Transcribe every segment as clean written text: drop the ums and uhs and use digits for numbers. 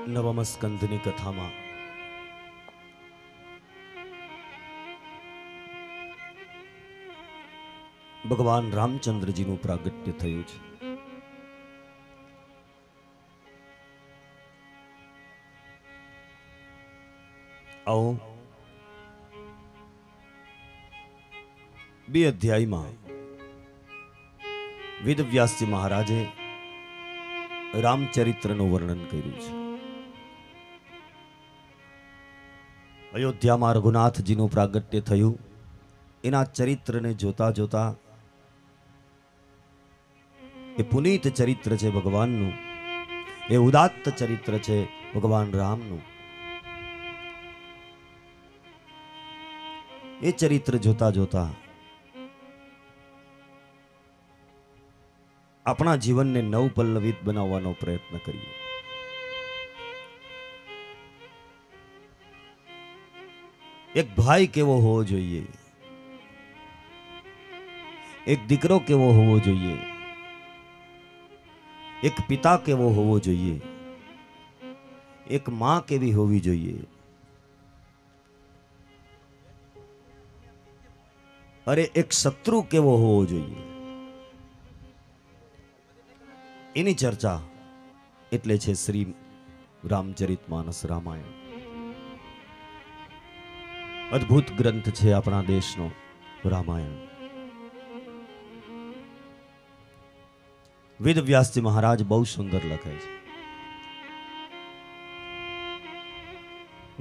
નવમ સ્કંધની કથામાં ભગવાન રામચંદ્રજીનું પ્રાગટ્ય થયું છે. આવો બે અધ્યાયમાં વેદવ્યાસજી મહારાજે રામચરિત્રનું વર્ણન કર્યું છે. અયોધ્યામાં રઘુનાથજીનું પ્રાગટ્ય થયું. એના ચરિત્રને જોતા જોતા એ પુનીત ચરિત્ર છે ભગવાનનું, એ ઉદાત્ત ચરિત્ર છે ભગવાન રામનું. એ ચરિત્ર જોતા જોતા આપણા જીવનને નવ પલ્લવિત બનાવવાનો પ્રયત્ન કરીએ. એક ભાઈ કેવો હોવો જોઈએ, એક દીકરો કેવો હોવો જોઈએ, એક પિતા કેવો હોવો જોઈએ, એક માં કેવી હોવી જોઈએ, અરે એક શત્રુ કેવો હોવો જોઈએ, એની ચર્ચા એટલે છે શ્રી રામચરિતમાનસ રામાયણ. અદ્ભુત ગ્રંથ છે આપણા દેશનો રામાયણ. વેદવ્યાસજી મહારાજ બહુ સુંદર લખે છે.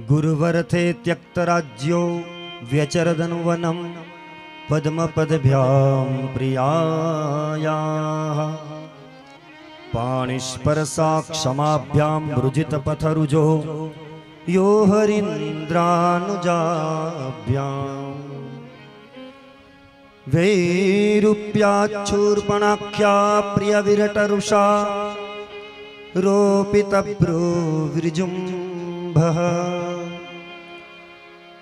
ગુરુવર્થે ત્યક્ત રાજ્યો વ્યચરદન વનમ પદ્મપદભ્યામ પ્રિયાયા પાણિસ્પર્શા ક્ષમાભ્યામ વૃજિત પથરુજો યો હરીન્દ્રાનુજાભ્યામ વૈરૂપ્યાચ્છૂર્પણાખ્યા પ્રિય વિરટરુષા રોપિતભ્રો વિજૃંભઃ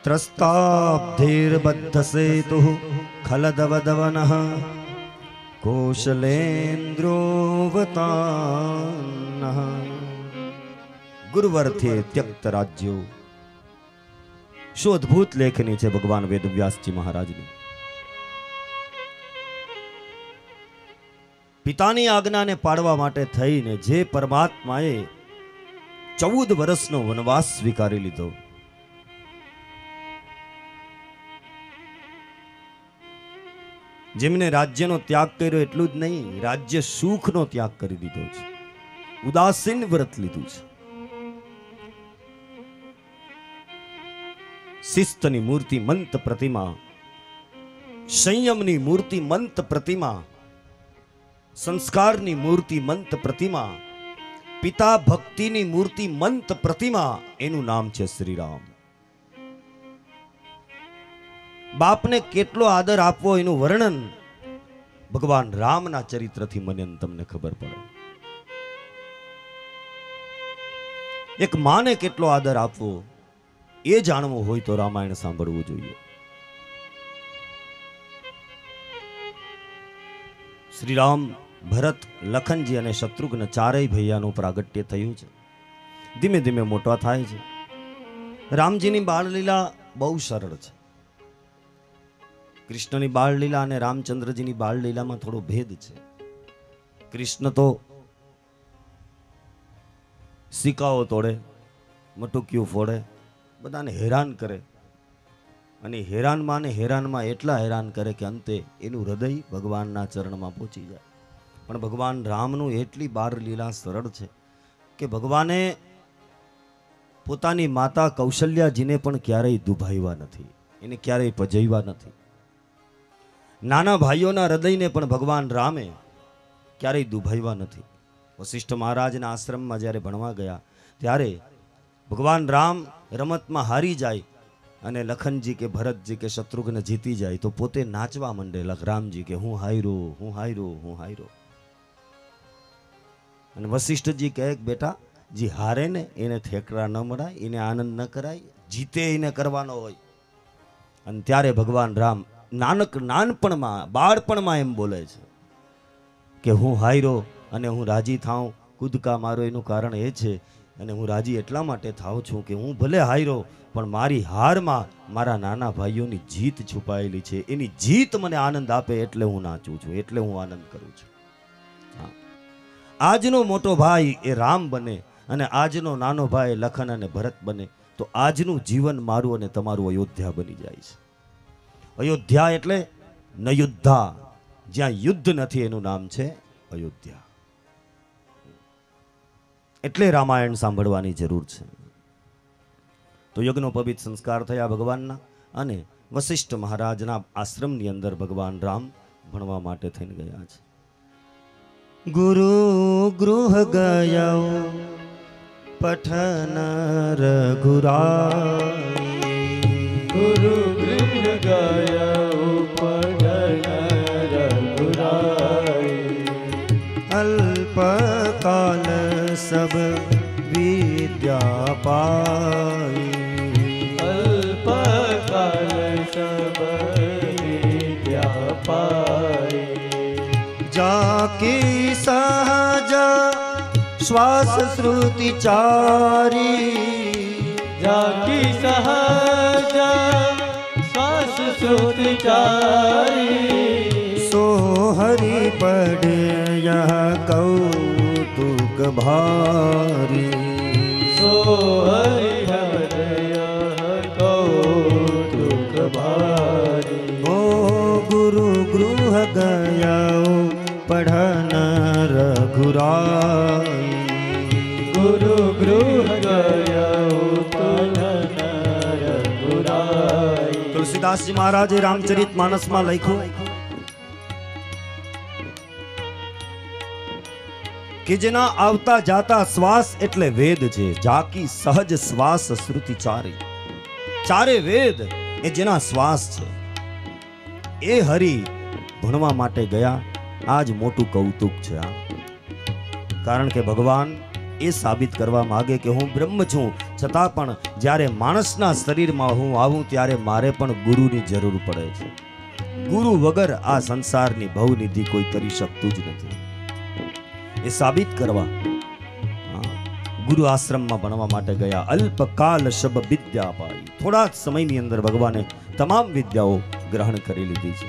ત્રસ્તાબ્ધૈર્બદ્ધસેતુઃ ખલદવદવનઃ કૌશલેન્દ્રોવતાનઃ. ગુરુવર્થે ત્યક્ત રાજ્યો. શું અદ્ભુત લેખની છે ભગવાન વેદવ્યાસજી મહારાજની. પિતાની આજ્ઞાને પાડવા માટે થઈને જે પરમાત્માએ 14 વર્ષનો વનવાસ સ્વીકારી લીધો, જેમને રાજ્યનો ત્યાગ કર્યો એટલું જ નહીં, રાજ્ય સુખનો ત્યાગ કરી દીધો છે, ઉદાસીન વ્રત લીધું છે. શિસ્તની મૂર્તિમંત પ્રતિમા, સંયમની મૂર્તિમંત પ્રતિમા, સંસ્કારની મૂર્તિમંત પ્રતિમા, પિતા ભક્તિની મૂર્તિમંત પ્રતિમા, એનું નામ છે શ્રી રામ. બાપને કેટલો આદર આપવો એનું વર્ણન ભગવાન રામના ચરિત્રથી મને તમને ખબર પડે. એક માને કેટલો આદર આપવો એ જાણવું હોય તો રામાયણ સાંભળવું જોઈએ. શ્રી રામ, ભરત, લખનજી અને શત્રુઘ્ન ચારેય ભૈયાનું પ્રાગટ્ય થયું છે. ધીમે ધીમે મોટા થાય છે. રામજીની બાળલીલા બહુ સરળ છે. કૃષ્ણની બાળલીલા અને રામચંદ્રજીની બાળલીલામાં થોડો ભેદ છે. કૃષ્ણ તો સિક્કાઓ તોડે, મટુકીઓ ફોડે, બધાને હેરાન કરે, અને હેરાનમાં ને હેરાનમાં એટલા હેરાન કરે કે અંતે એનું હૃદય ભગવાનના ચરણમાં પહોંચી જાય. પણ ભગવાન રામનું એટલી બાળલીલા સરળ છે કે ભગવાને પોતાની માતા કૌશલ્યાજીને પણ ક્યારેય દુભાવ્યા નથી, એને ક્યારેય પજવ્યા નથી. નાના ભાઈઓના હૃદયને પણ ભગવાન રામે ક્યારેય દુભાવ્યા નથી. વશિષ્ઠ મહારાજના આશ્રમમાં જ્યારે ભણવા ગયા ત્યારે ભગવાન રામ રમતમાં હારી જાય અને લખનજી કે ભરતજી કે શત્રુઘ્ન જીતી જાય તો પોતે નાચવા માંડે. રામજી કે હું હાર્યો, હું હાર્યો, હું હાર્યો. અને વશિષ્ઠજી કહે બેટા, જે હારે ને એને ઠેકડા ન મરાય, એને આનંદ ન કરાય, જીતે એને કરવાનો હોય. અને ત્યારે ભગવાન રામ નાનપણમાં, બાળપણમાં એમ બોલે છે કે હું હાર્યો અને હું રાજી થાઉં, કૂદકા મારો. એનું કારણ એ છે અને હું રાજી એટલા માટે થાઉં છું કે હું ભલે હાર્યો પણ મારી હારમાં મારા નાના ભાઈઓની જીત છુપાયેલી છે. એની જીત મને આનંદ આપે એટલે હું નાચું છું, એટલે હું આનંદ કરું છું. આજનો મોટો ભાઈ એ રામ બને અને આજનો નાનો ભાઈ લખન અને ભરત બને તો આજનું જીવન મારું અને તમારું અયોધ્યા બની જાય છે. અયોધ્યા એટલે નયુદ્ધા, જ્યાં યુદ્ધ નથી એનું નામ છે અયોધ્યા. એટલે રામાયણ સાંભળવાની જરૂર છે. તો યજ્ઞો પવિત્ર સંસ્કાર થયા ભગવાનના અને વશિષ્ઠ મહારાજના આશ્રમની અંદર ભગવાન રામ ભણવા માટે થઈને ગયા છે. ગુરુ ગૃહ ગયા પઠન રઘુરાય, ગુરુ ગૃહ ગયા પઠન રઘુરાય, અલ્પકાલ સબ વિદ્યા પાય, અલ્પકાલ સબ વિદ્યા પાય, જાકી સહજ શ્વાસ શ્રુતિ ચારી, જાકી સહજ શ્વાસ શ્રુતિ ચારી, સો હરિ પડ યહ કૌતુક ભારી, સો હરિ હૃદય કૌતુક ભારી. ઓ ગુરુ ગૃહ ગયા પઢન રઘુરાય, ગુરુ ગૃહ ગયા પઠન રઘુરાય. તુલસીદાસજી મહારાજે રામચરિત માનસમાં લખ્યું કે જેના આવતા જાતા શ્વાસ એટલે વેદ છે. જાકી સહજ શ્વાસ શ્રુતિ ચારી, ચારે વેદ એ જેના શ્વાસ છે એ હરિ ભણવા માટે ગયા. આજ મોટું કૌતુક છે આ. કારણ કે ભગવાન એ સાબિત કરવા માંગે કે હું બ્રહ્મ છું, છતાં પણ જ્યારે માણસના શરીરમાં હું આવું ત્યારે મારે પણ ગુરુની જરૂર પડે છે. ગુરુ વગર આ સંસારની ભવનિધિ કોઈ કરી શકતું જ નથી. એ સાબિત કરવા ગુરુ આશ્રમમાં ભણવા માટે ગયા. અલ્પકાલ શબ વિદ્યા પાઈ, થોડા જ સમયની અંદર ભગવાને તમામ વિદ્યાઓ ગ્રહણ કરી લીધી છે.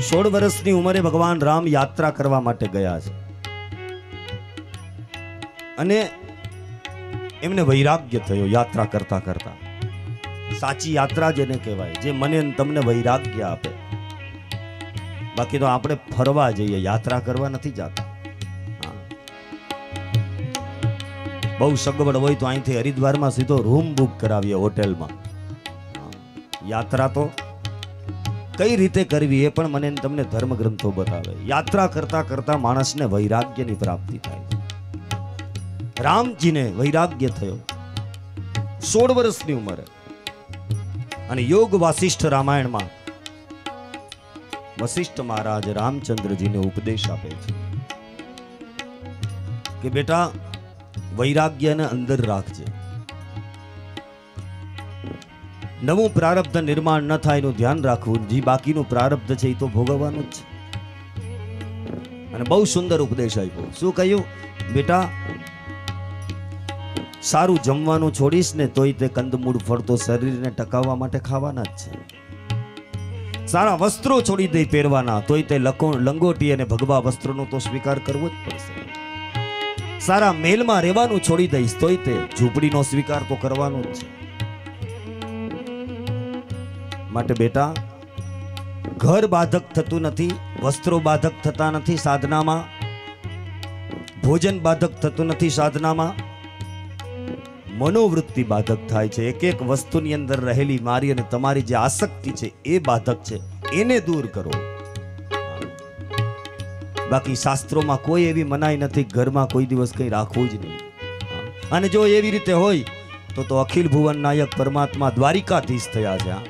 16 વર્ષની ઉંમરે ભગવાન રામ યાત્રા કરવા માટે ગયા છે અને એમને વૈરાગ્ય થયો યાત્રા કરતા કરતા. સાચી યાત્રા જેને કહેવાય, જે મને તમને વૈરાગ્ય આપે. બાકી તો આપણે ફરવા જઈએ, યાત્રા કરવા નથી જતા. બહુ સગવડ હોય તો અહીંથી હરિદ્વારમાં સીધો રૂમ બુક કરાવીએ હોટેલમાં. યાત્રા તો કઈ રીતે કરવી એ પણ મને તમને ધર્મગ્રંથો બતાવે. યાત્રા કરતા કરતા માણસને વૈરાગ્યની પ્રાપ્તિ થાય. રામજીને વૈરાગ્ય થયો 16 વર્ષની ઉંમરે. અને યોગ વાસિષ્ઠ રામાયણમાં વશિષ્ઠ મહારાજ રામચંદ્રજીને ઉપદેશ આપે છે કે બેટા વૈરાગ્યને અંદર રાખજે. નવું પ્રારબ્ધ નિર્માણ ન થાય એનું ધ્યાન રાખવું. જે બાકીનું પ્રારબ્ધ છે એ તો ભોગવવાનું જ છે. અને બહુ સુંદર ઉપદેશ આપ્યો. શું કહ્યું? બેટા સારું જમવાનું છોડીશ ને તોય તે કંદમૂળ ફળ તો શરીરને ટકાવવા માટે ખાવાના જ છે. સારા વસ્ત્રો છોડી દઈ પહેરવાના તોય તે લંગોટી અને ભગવા વસ્ત્રોનો તો સ્વીકાર કરવો જ પડશે. સારા મહેલમાં રહેવાનું છોડી દઈશ તોય તે ઝૂંપડીનો સ્વીકાર તો કરવાનો જ છે. માટે બેટા ઘર બાધક થતું નથી, વસ્ત્રો બાધક થતા નથી સાધનામાં, ભોજન બાધક થતું નથી સાધનામાં, મનોવૃત્તિ બાધક થાય છે. એક એક વસ્તુની અંદર રહેલી મારી અને તમારી જે આસક્તિ છે એ બાધક છે, એને દૂર કરો. બાકી શાસ્ત્રોમાં કોઈ એવી મનાઈ નથી ઘરમાં કોઈ દિવસ કંઈ રાખવું જ નહીં. અને જો એવી રીતે હોય તો અખિલ ભુવન નાયક પરમાત્મા દ્વારિકાધીશ થયા છે.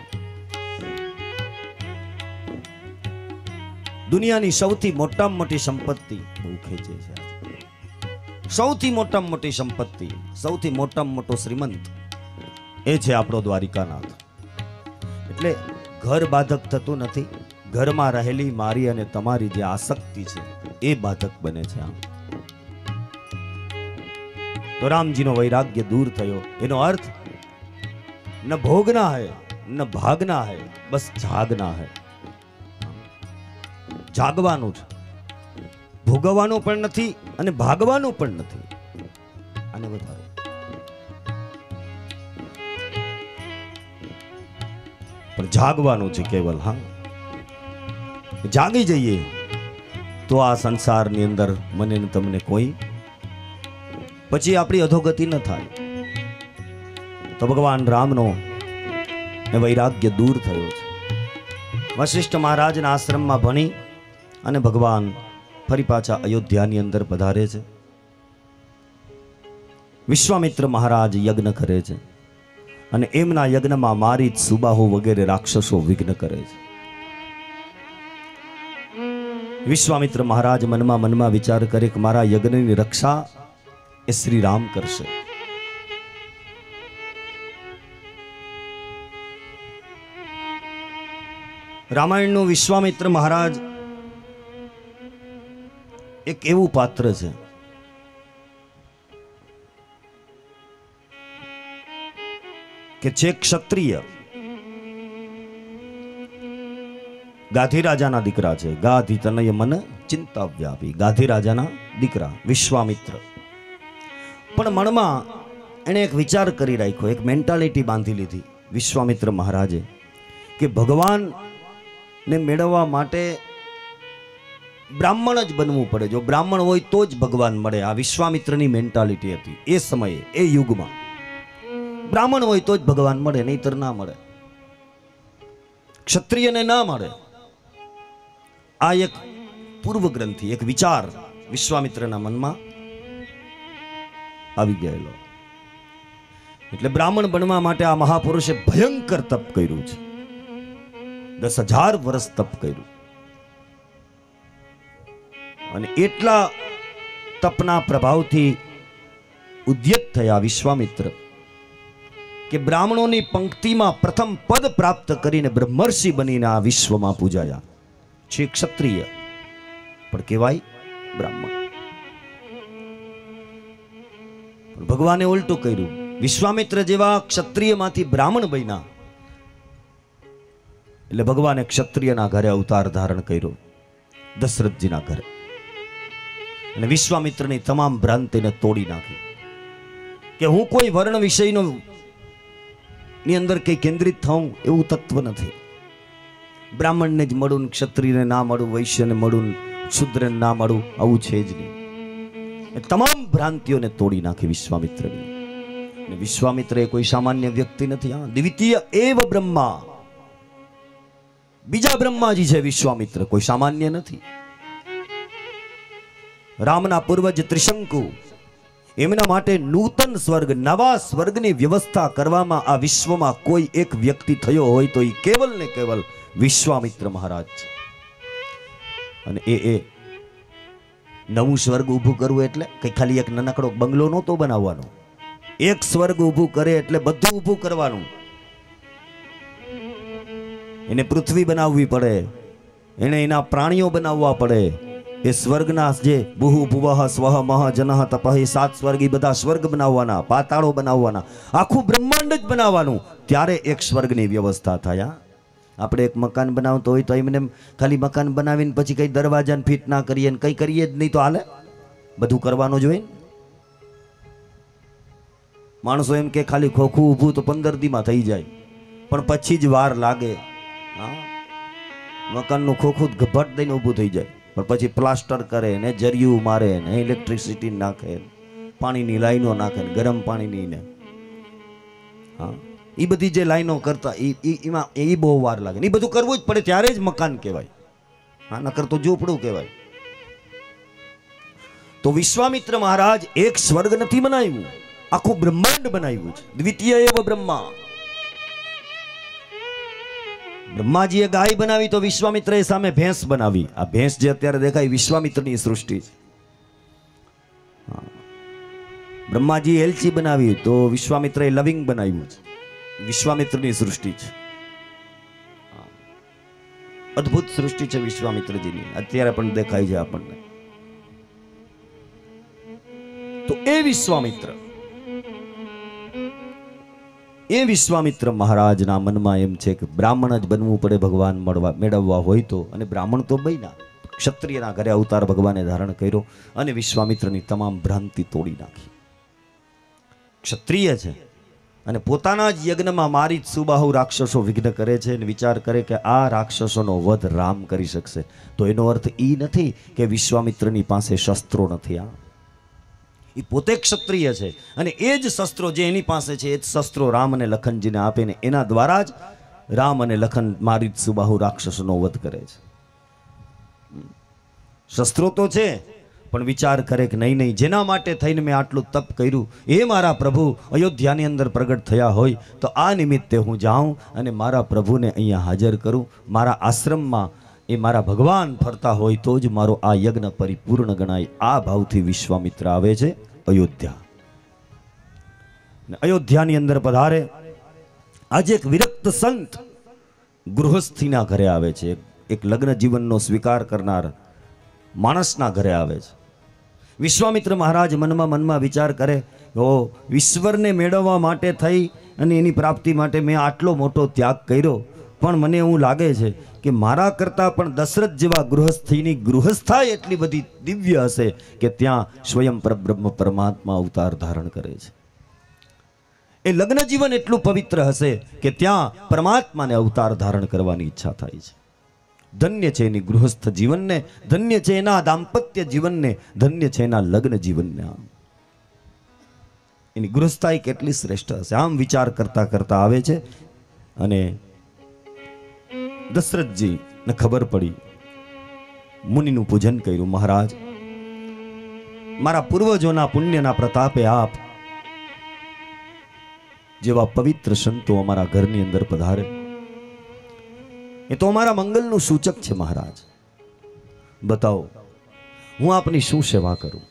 દુનિયાની સૌથી મોટામાં મોટી સંપત્તિ બહુ ખેંચે છે. સૌથી મોટામાં મોટી સંપત્તિ, સૌથી મોટામાં મોટો શ્રીમંત એ છે આપણો દ્વારિકાનાથ. એટલે ઘર બાધક થતું નથી, ઘરમાં રહેલી મારી અને તમારી જે આસક્તિ છે એ બાધક બને છે. तो राम जी नो वैराग्य दूर थयो। एनो अर्थ न भोगना है न भागना है, बस जागना है। जागवानुं छे, भोगवानुं पण नथी अने भागवानुं पण नथी। आने बताओ पर जागवानुं छे केवल। हाँ, जागी जईए तो आ संसारनी अंदर मने ने तमने कोई पछी आपणी अधोगति न थाय। तो भगवान रामनो वैराग्य दूर थयो छे। वशिष्ठ महाराजना आश्रममां भणी अने भगवान फरी पाछा अयोध्यानी अंदर पधारे छे। विश्वामित्र महाराज यज्ञ करे छे अने एमना यज्ञमां मारीच, सुबाहु वगैरे राक्षसो विघ्न करे छे। विश्वामित्र महाराज मनमा मनमा विचार करे कि मारा यज्ञनी रक्षा ए श्री राम करशे। रामायणનું विश्वामित्र महाराज एक એવું પાત્ર છે કે જે ક્ષત્રિય ગાધી રાજાના દીકરા છે। ગાધી તનય મન ચિંતા વ્યાપી, ગાધી રાજાના દીકરા વિશ્વામિત્ર। પણ મનમાં એણે એક વિચાર કરી રાખ્યો, એક મેન્ટાલિટી બાંધી લીધી વિશ્વામિત્ર મહારાજે કે ભગવાન ને મેળવવા માટે બ્રાહ્મણ જ બનવું પડે। જો બ્રાહ્મણ હોય તો જ ભગવાન મળે। આ વિશ્વામિત્રની મેન્ટાલિટી હતી એ સમયે, એ યુગમાં। બ્રાહ્મણ હોય તો જ ભગવાન મળે, નહીતર ના મળે, ક્ષત્રિયને ના મળે। આ એક પૂર્વ ગ્રંથિ, એક વિચાર વિશ્વામિત્રના મનમાં આવી ગયેલો। એટલે બ્રાહ્મણ બનવા માટે આ મહાપુરુષે ભયંકર તપ કર્યું છે। 10,000 વર્ષ તપ કર્યું અને એટલા તપના પ્રભાવથી ઉદ્યત થયા વિશ્વામિત્ર કે બ્રાહ્મણોની પંક્તિમાં પ્રથમ પદ પ્રાપ્ત કરીને બ્રહ્મર્ષિ બનીને આ વિશ્વમાં પૂજાયા છે। ક્ષત્રિય પણ કહેવાય બ્રાહ્મણ। ભગવાને ઉલટું કર્યું, વિશ્વામિત્ર જેવા ક્ષત્રિયમાંથી બ્રાહ્મણ બન્યા એટલે ભગવાને ક્ષત્રિયના ઘરે અવતાર ધારણ કર્યો, દશરથજીના ઘરે, અને વિશ્વામિત્રની તમામ ભ્રાંતિને તોડી નાખી કે હું કોઈ વર્ણ વિષયનો ની અંદર કઈ કેન્દ્રિત થાઉં એવું તત્વ નથી। બ્રાહ્મણને જ મળું, ક્ષત્રિયને ના મળું, વૈશ્યને મળું, શુદ્રને ના મળું, આવું છે જ નહીં। એ તમામ ભ્રાંતિઓને તોડી નાખી વિશ્વામિત્રની। અને વિશ્વામિત્ર એ કોઈ સામાન્ય વ્યક્તિ નથી। હા, દ્વિતીય એવ બ્રહ્મા, બીજા બ્રહ્માજી છે વિશ્વામિત્ર, કોઈ સામાન્ય નથી। રામના પૂર્વજ ત્રિશંકુ એમના માટે નૂતન સ્વર્ગ, નવા સ્વર્ગની વ્યવસ્થા કરવામાં આ વિશ્વમાં કોઈ એક વ્યક્તિ થયો હોય તો એ કેવલ ને કેવલ વિશ્વામિત્ર મહારાજ છે। અને એ નવું સ્વર્ગ ઊભું કરવું એટલે કઈ ખાલી એક નાનકડો બંગલો નહોતો બનાવવાનો। એક સ્વર્ગ ઊભું કરે એટલે બધું ઊભું કરવાનું। એને પૃથ્વી બનાવવી પડે, એને એના પ્રાણીઓ બનાવવા પડે। એ સ્વર્ગના જે બુહુ ભુવઃ સ્વઃ મહ જનઃ તપઃ, 7 સ્વર્ગ, એ બધા સ્વર્ગ બનાવવાના, પાતાળો બનાવવાના, આખું બ્રહ્માંડ જ બનાવવાનું, ત્યારે એક સ્વર્ગની વ્યવસ્થા થાય। આપણે એક મકાન બનાવતો હોય તો એમને ખાલી મકાન બનાવીને પછી કઈ દરવાજાને ફિટ ના કરીએ ને કઈ કરીએ જ નહીં તો હાલે? બધું કરવાનું જોઈએ। માણસો એમ કે ખાલી ખોખું ઊભું તો 15 દીમાં થઈ જાય, પણ પછી જ વાર લાગે। હા, મકાનનું ખોખું ઘભટ દઈને ઊભું થઈ જાય, પણ પછી પ્લાસ્ટર કરે ને જરિયું મારે ને ઇલેક્ટ્રિસિટી નાખે, પાણીની લાઈનો નાખે, ગરમ પાણીની ને, હા, એ બધી જે લાઈનો કરતા એમાં એ બહુ વાર લાગે। એ બધું કરવું જ પડે ત્યારે જ મકાન કહેવાય। હા, નકર તો ઝૂંપડું કહેવાય। તો વિશ્વામિત્ર મહારાજ એક સ્વર્ગ નથી બનાવ્યું, આખું બ્રહ્માંડ બનાવ્યું છે। દ્વિતીય એવ બ્રહ્મા। બ્રહ્માજીએ ગાય બનાવી તો વિશ્વામિત્રએ સામે ભેંસ બનાવી। આ ભેંસ જે અત્યારે દેખાય વિશ્વામિત્રની સૃષ્ટિ છે। બ્રહ્માજી એલચી બનાવી તો વિશ્વામિત્રએ લવિંગ બનાવ્યું છે, વિશ્વામિત્રની સૃષ્ટિ છે। અદ્ભુત સૃષ્ટિ છે વિશ્વામિત્રજીની, અત્યારે પણ દેખાય છે આપણને। તો એ વિશ્વામિત્ર એ વિશ્વામિત્ર મહારાજના મનમાં એમ છે કે બ્રાહ્મણ જ બનવું પડે ભગવાન મેળવવા હોય તો, અને બ્રાહ્મણ તો બન્યા, ક્ષત્રિયના ઘરે અવતાર ભગવાને ધારણ કર્યો અને વિશ્વામિત્રની તમામ ભ્રાંતિ તોડી નાખી. ક્ષત્રિય છે અને પોતાના જ યજ્ઞમાં મારી જ સુબાહુ રાક્ષસો વિઘ્ન કરે છે અને વિચાર કરે કે આ રાક્ષસોનો વધ રામ કરી શકશે. તો એનો અર્થ એ નથી કે વિશ્વામિત્રની પાસે શસ્ત્રો નથી. એ પોતે ક્ષત્રિય છે અને એ જ શસ્ત્રો જે એની પાસે છે એ જ શસ્ત્રો રામ અને લખનજીને આપે ને એના દ્વારા જ રામ અને લખન મારી જ સુબાહુ રાક્ષસોનો વધ કરે છે. શસ્ત્રો તો છે પણ વિચાર કરે કે નહીં નહીં, જેના માટે થઈને મેં આટલું તપ કર્યું એ મારા પ્રભુ અયોધ્યાની અંદર પ્રગટ થયા હોય તો આ નિમિત્તે હું જાઉં અને મારા પ્રભુને અહીંયા હાજર કરું. મારા આશ્રમમાં એ મારા ભગવાન ફરતા હોય તો જ મારો આ યજ્ઞ પરિપૂર્ણ ગણાય. આ ભાવથી વિશ્વામિત્ર આવે છે અયોધ્યા. અયોધ્યાની અંદર પધારે. આજે એક વિરક્ત સંત ગૃહસ્થીના ઘરે આવે છે, એક લગ્ન જીવનનો સ્વીકાર કરનાર માણસના ઘરે આવે છે. વિશ્વામિત્ર મહારાજ મનમાં વિચાર કરે, ઓ ઈશ્વરને મેળવવા માટે થઈ અને એની પ્રાપ્તિ માટે મેં આટલો મોટો ત્યાગ કર્યો, પણ મને એવું લાગે છે કે મારા કરતાં પણ દશરથ જેવા ગૃહસ્થીની ગૃહસ્થાઈ એટલી બધી દિવ્ય હશે કે ત્યાં સ્વયં પરબ્રહ્મ પરમાત્મા અવતાર ધારણ કરે છે. એ લગ્ન જીવન એટલું પવિત્ર હશે કે ત્યાં પરમાત્માને અવતાર ધારણ કરવાની ઈચ્છા થાય છે. ધન્ય છે એની ગૃહસ્થ જીવનને, ધન્ય છે એના દાંપત્ય જીવનને, ધન્ય છે એના લગ્ન જીવનને. આમ એની ગૃહસ્થાઈ કેટલી શ્રેષ્ઠ હશે આમ વિચાર કરતા કરતા આવે છે. અને દશરથજીને ખબર પડી, મુનિનું પૂજન કર્યું. મહારાજ, મારા પૂર્વજોના પુણ્યના પ્રતાપે આપ જેવા પવિત્ર સંતો અમારા ઘરની અંદર પધારે એ તો અમારા મંગલનું સૂચક છે. મહારાજ બતાવો હું આપની શું સેવા કરું?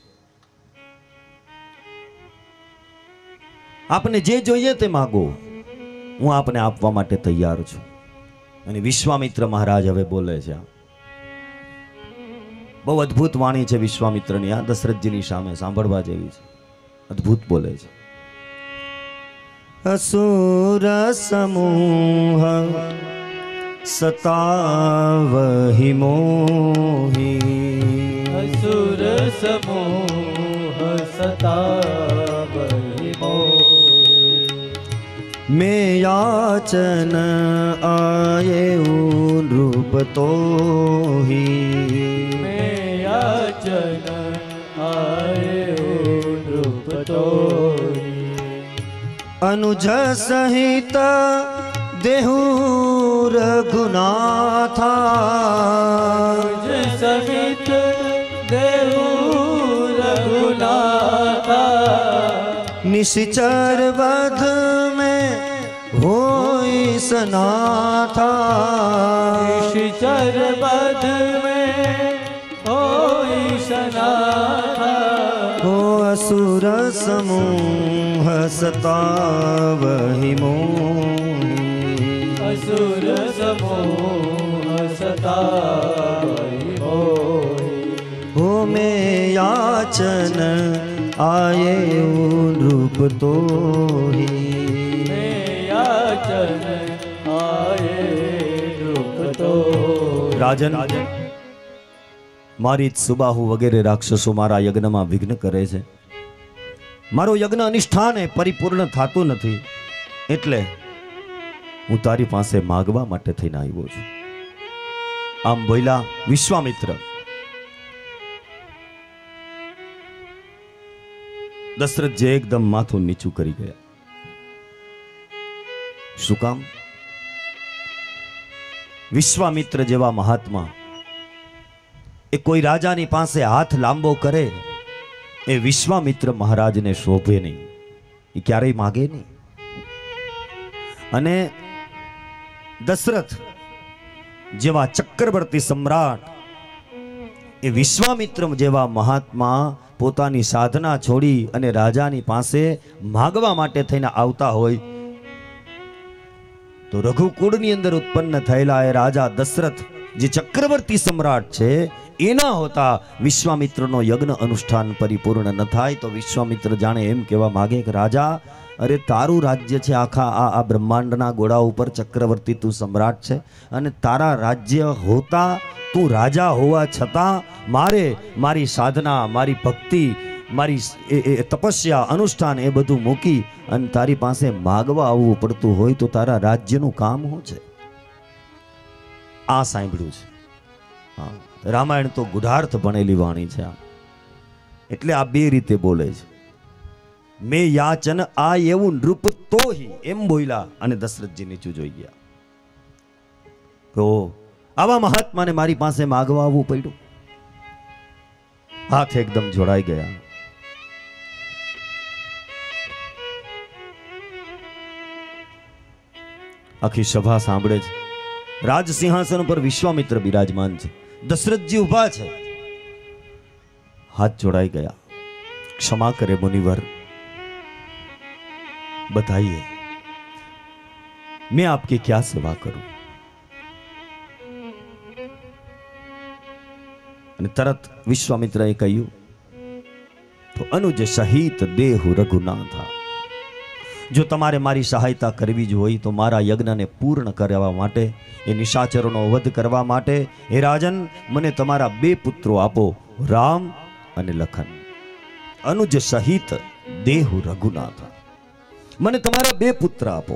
આપને જે જોઈએ તે માગો, હું આપને આપવા માટે તૈયાર છું. અને વિશ્વામિત્ર મહારાજ હવે બોલે છે. બહુ અદ્ભુત વાણી છે વિશ્વામિત્રની આ દશરથજીની સામે, સાંભળવા જેવી છે. અદ્ભુત બોલે છે. અસુર સમૂહ સતાવહિ મોહી, असुर समूह सतावहि मोहि, મેં યાચન આયે રૂપ તોહી, मैं याचन आये रूप तोहि, અનુજ સહિત દેહુ રઘુનાથા, तुझ सहित देहु रघुनाथा, નિશ્ચર વધ में होई सनाथा, निश्चर बध में होई सनाथा, हो असुर समूह सतावहि मोहि, असुर समूह सतावहि मोहि, हो मैं याचन आये रूप तोहि, मैं याचन आये रूप तोहि. રાજન, મારી જ સુબાહુ વગેરે રાક્ષસો મારા યજ્ઞમાં વિઘ્ન કરે છે. મારો યજ્ઞ અનિષ્ઠાને પરિપૂર્ણ થતું નથી, એટલે હું તારી પાસે માગવા માટે થઈને આવ્યો છું. આમ બોલ્યા વિશ્વામિત્ર. દશરથજી એકદમ માથું નીચું કરી ગયા. શું કામ? વિશ્વામિત્ર જેવા મહાત્મા એ કોઈ રાજાની પાસે હાથ લાંબો કરે એ વિશ્વામિત્ર મહારાજને શોભે નહીં, એ ક્યારેય માગે નહીં. અને દશરથ જેવા ચક્રવર્તી સમ્રાટ એ વિશ્વામિત્ર જેવા મહાત્મા પોતાની સાધના છોડી અને રાજાની પાસે માગવા માટે થઈને આવતા હોય તો રઘુકુળની અંદર ઉત્પન્ન થયેલા એ રાજા દશરથ જે ચક્રવર્તી સમ્રાટ છે એના હોતા વિશ્વામિત્રનો યજ્ઞ અનુષ્ઠાન પરિપૂર્ણ ન થાય તો વિશ્વામિત્ર જાણે એમ કહેવા માગે કે રાજા, અરે તારું રાજ્ય છે, આખા આ બ્રહ્માંડના ગોળા ઉપર ચક્રવર્તી તું સમ્રાટ છે, અને તારા રાજ્ય હોતા તું રાજા હોવા છતાં મારે મારી સાધના, મારી ભક્તિ, મારી એ તપસ્યા, અનુષ્ઠાન એ બધું મૂકી અને તારી પાસે માગવા આવવું પડતું હોય તો તારા રાજ્યનું કામ શું છે? આ સાંભળ્યું છે. હા, રામાયણ તો ગુઢાર્થ ભણેલી વાણી છે. એટલે આ બે રીતે બોલે છે. મેં યાચન આ એવું નૃપ તોહી એમ બોલ્યા અને દશરથજી નીચું જોઈ ગયા. તો આવા મહાત્માને મારી પાસે માગવા આવવું પડ્યું. હાથ એકદમ જોડાઈ ગયા. આખી સભા સાંભળે છે. રાજ સિંહાસન પર વિશ્વામિત્ર બિરાજમાન છે. દશરથજી ઉભા છે. हाथ जोड़ाई गया. क्षमा करे मुनिवर, बताइए मैं आपकी क्या सेवा करूं? અને તરત વિશ્વામિત્રએ કહ્યું, તો અનુજ સહિત દેહુ રઘુનાથા, જો તમારે મારી સહાયતા કરવી જ હોય તો મારા યજ્ઞને પૂર્ણ કરવા માટે, એ નિશાચરોનો વધ કરવા માટે, હે રાજન, મને તમારા બે પુત્રો આપો, રામ અને લખન. અનુજ સહિત દેહુ રઘુનાથા, મને તમારા બે પુત્ર આપો.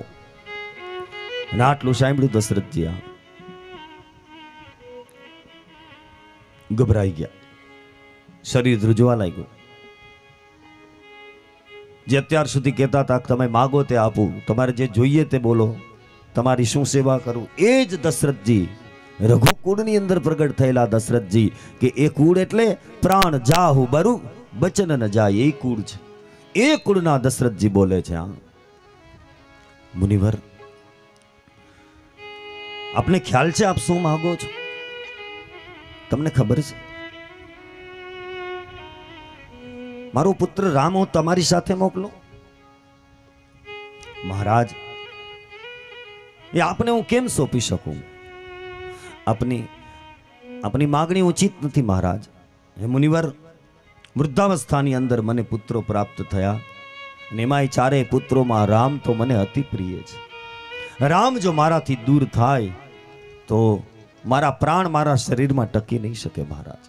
અને આટલું સાંભળ્યું દશરથજી ગભરાઈ ગયા. શરીર ધ્રુજવા લાગ્યું. જે અત્યાર સુધી કહેતા હતા કે તમે માગો તે આપું, તમારે જે જોઈએ તે બોલો, તમારી શું સેવા કરું, એ જ દશરથજી, રઘુકુળની અંદર પ્રગટ થયેલા દશરથજી, કે એ કુળ એટલે પ્રાણ જાહુ બરુ બચન ન જાય, એ કુળ છે. એ કુળના દશરથજી બોલે છે. હા મુનિવર, આપને ખ્યાલ છે આપ શું માગો છો? તમને ખબર છે? મારો પુત્ર રામ હું તમારી સાથે મોકલો. મહારાજ, એ આપને હું કેમ સોંપી શકું? આપની માગણી ઉચિત નથી મહારાજ. હે મુનિવર, વૃદ્ધાવસ્થાની અંદર મને પુત્રો પ્રાપ્ત થયા, અને એમાંય ચારેય પુત્રોમાં રામ તો મને અતિ પ્રિય છે. રામ જો મારાથી દૂર થાય તો મારા પ્રાણ મારા શરીરમાં ટકી નહીં શકે. મહારાજ,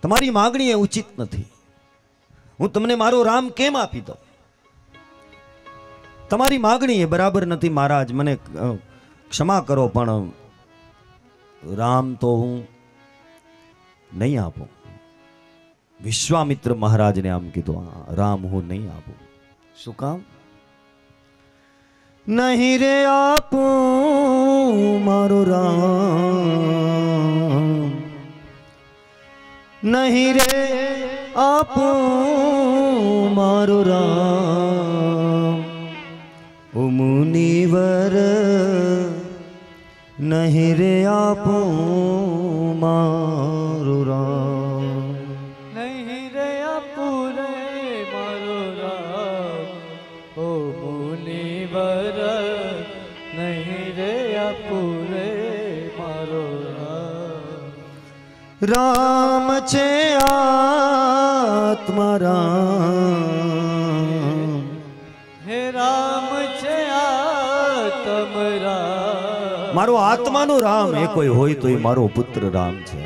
તમારી માગણી એ ઉચિત નથી. હું તમને મારો રામ કેમ આપી દઉં? તમારી માગણી એ બરાબર નથી મહારાજ, મને ક્ષમા કરો, પણ રામ તો હું નહીં આપું. વિશ્વામિત્ર મહારાજને આમ કીધું, રામ હું નહીં આપું. શું કામ? નહીં રે આપું મારો રામ, નહીં રે આપું મારો રામ, ઓ મુનિવર, નહીં રે આપું મારો રામ. નહીં રે આપું રે મારો રામ, ઓ મુનિવર, નહીં રે આપું રે મારો રામ. રામ છે આત્મારામ, હે રામ છે આત્મ રામ, મારો આત્માનો રામ એ કોઈ હોય તો એ મારો પુત્ર રામ છે.